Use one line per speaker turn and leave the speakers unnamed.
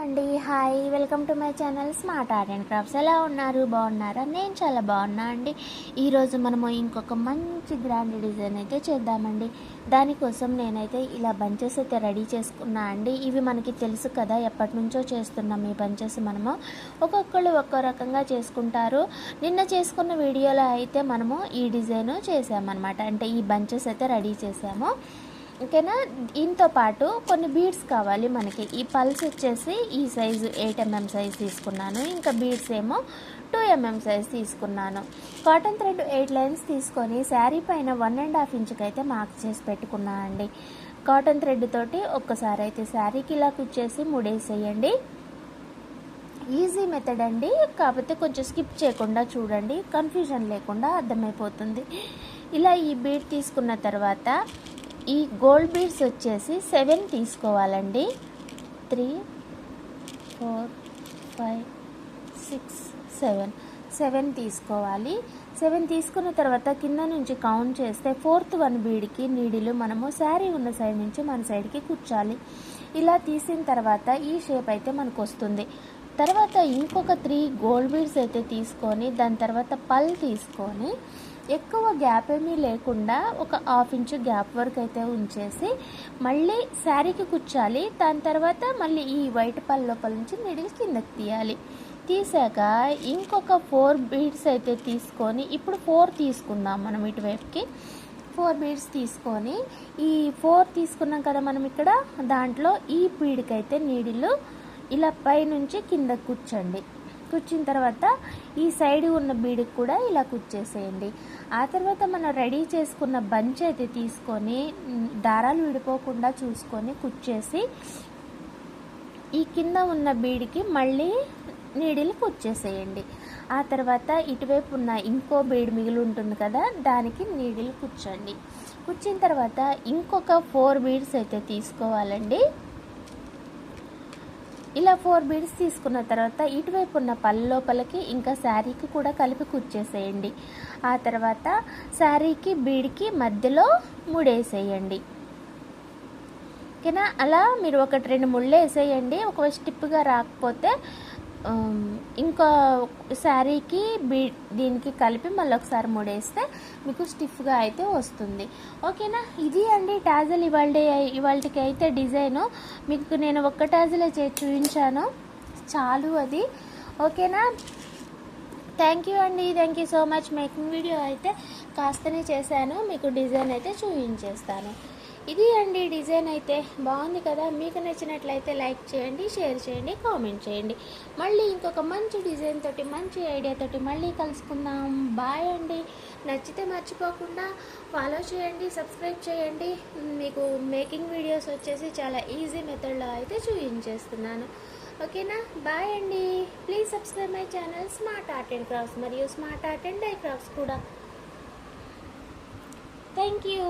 అండి. Hi, welcome to my channel smart art and crafts. ఎలా ఉన్నారు? బాగున్నారా? నేను చాలా బాగున్నా అండి. ఈరోజు మనము ఇంకొక మంచి గ్రాండ్ డిజైన్ అయితే చేద్దామండి. దానికోసం నేనైతే ఇలా బంచెస్ అయితే రెడీ చేసుకున్నా అండి. ఇవి మనకి తెలుసు కదా, ఎప్పటి నుంచో చేస్తున్నాం ఈ బంచెస్. మనము ఒక్కొక్కళ్ళు ఒక్కో రకంగా చేసుకుంటారు. నిన్న చేసుకున్న వీడియోలో అయితే మనము ఈ డిజైన్ చేసామన్నమాట. అంటే ఈ బంచెస్ అయితే రెడీ చేసాము. ఓకేనా. దీంతో పాటు కొన్ని బీడ్స్ కావాలి మనకి. ఈ పల్స్ వచ్చేసి ఈ సైజు 8 mm సైజ్ తీసుకున్నాను. ఇంకా బీడ్స్ ఏమో 2 mm సైజ్ తీసుకున్నాను. కాటన్ థ్రెడ్ 8 లైన్స్ తీసుకొని శారీ పైన 1.5 ఇంచుకి అయితే మార్క్ చేసి పెట్టుకున్నా అండి. కాటన్ థ్రెడ్ తోటి ఒక్కసారి అయితే శారీకి ఇలా కుచ్చేసి ముడేసేయండి. ఈజీ మెథడ్ అండి, కాకపోతే కొంచెం స్కిప్ చేయకుండా చూడండి, కన్ఫ్యూజన్ లేకుండా అర్థమైపోతుంది. ఇలా ఈ బీడ్ తీసుకున్న తర్వాత ఈ గోల్డ్ బీడ్స్ వచ్చేసి 7 తీసుకోవాలండి. 3 4 5 6 7 తీసుకోవాలి. 7 తీసుకున్న తర్వాత కింద నుంచి కౌంట్ చేస్తే 4th 1 బీడ్కి నీడిలు మనము శారీ ఉన్న సైడ్ నుంచి మన సైడ్కి కుచ్చాలి. ఇలా తీసిన తర్వాత ఈ షేప్ అయితే మనకు వస్తుంది. తర్వాత ఇంకొక 3 గోల్డ్ బీడ్స్ అయితే తీసుకొని దాని తర్వాత పల్ తీసుకొని ఎక్కువ గ్యాప్ ఏమీ లేకుండా ఒక 1/2 ఇంచు గ్యాప్ వరకు అయితే ఉంచేసి మళ్ళీ శారీకి కుచ్చాలి. దాని తర్వాత మళ్ళీ ఈ వైట్ పల్ లోపల నుంచి నీడిల్ కిందకి తీయాలి. తీసాక ఇంకొక 4 బీడ్స్ అయితే తీసుకొని, ఇప్పుడు 4 తీసుకుందాం మనం ఇటువైపుకి. 4 బీడ్స్ తీసుకొని ఈ 4 తీసుకున్నాం కదా మనం ఇక్కడ, దాంట్లో ఈ బీడ్కి అయితే నీడిల్ ఇలా పైనుంచి కింద కూర్చోండి. కుచ్చిన తర్వాత ఈ సైడ్ ఉన్న బీడ్కి కూడా ఇలా కుచ్చేసేయండి. ఆ తర్వాత మనం రెడీ చేసుకున్న బంచ్ అయితే తీసుకొని దారాలు విడిపోకుండా చూసుకొని కుచ్చేసి ఈ కింద ఉన్న బీడ్కి మళ్ళీ నీడిల్ కుచ్చేసేయండి. ఆ తర్వాత ఇటువైపు ఉన్న ఇంకో బీడ్ మిగిలి ఉంటుంది కదా, దానికి నీడిల్ కుచ్చండి. కుచ్చిన తర్వాత ఇంకొక 4 బీడ్స్ అయితే తీసుకోవాలండి. ఇలా 4 బీడ్స్ తీసుకున్న తర్వాత ఇటువైపు ఉన్న పళ్ళు లోపలికి ఇంకా శారీకి కూడా కలిపి కుచ్చేసేయండి. ఆ తర్వాత శారీకి బీడ్కి మధ్యలో ముడేసేయండి. ఓకేనా. అలా మీరు 1-2 ముళ్ళు వేసేయండి. ఒకవేళ స్టిప్గా రాకపోతే ఇంకా శారీకి దీనికి కలిపి మళ్ళీ ఒకసారి ముడేస్తే మీకు స్టిఫ్గా అయితే వస్తుంది. ఓకేనా. ఇది అండి టాజల్ ఇవాళకి అయితే డిజైను. మీకు నేను ఒక్క టాజలే చేసి చూపించాను, చాలు అది. ఓకేనా. థ్యాంక్ యూ అండి. Thank you so much. Making video అయితే కాస్తనే చేశాను, మీకు డిజైన్ అయితే చూపించేస్తాను. ఇది అండి డిజైన్ అయితే బాగుంది కదా. మీకు నచ్చినట్లయితే లైక్ చేయండి, షేర్ చేయండి, కామెంట్ చేయండి. మళ్ళీ ఇంకొక మంచి డిజైన్ తోటి మంచి ఐడియా తోటి మళ్ళీ కలుసుకుందాం. బాయ్ అండి. నచ్చితే మర్చిపోకుండా ఫాలో చేయండి, సబ్స్క్రైబ్ చేయండి. మీకు మేకింగ్ వీడియోస్ వచ్చేసి చాలా ఈజీ మెథడ్లో అయితే చూపించేస్తున్నాను. ఓకేనా. బాయ్ అండి. Please subscribe my channel smart art and crafts మరియు smart art and DIY crafts కూడా. Thank you.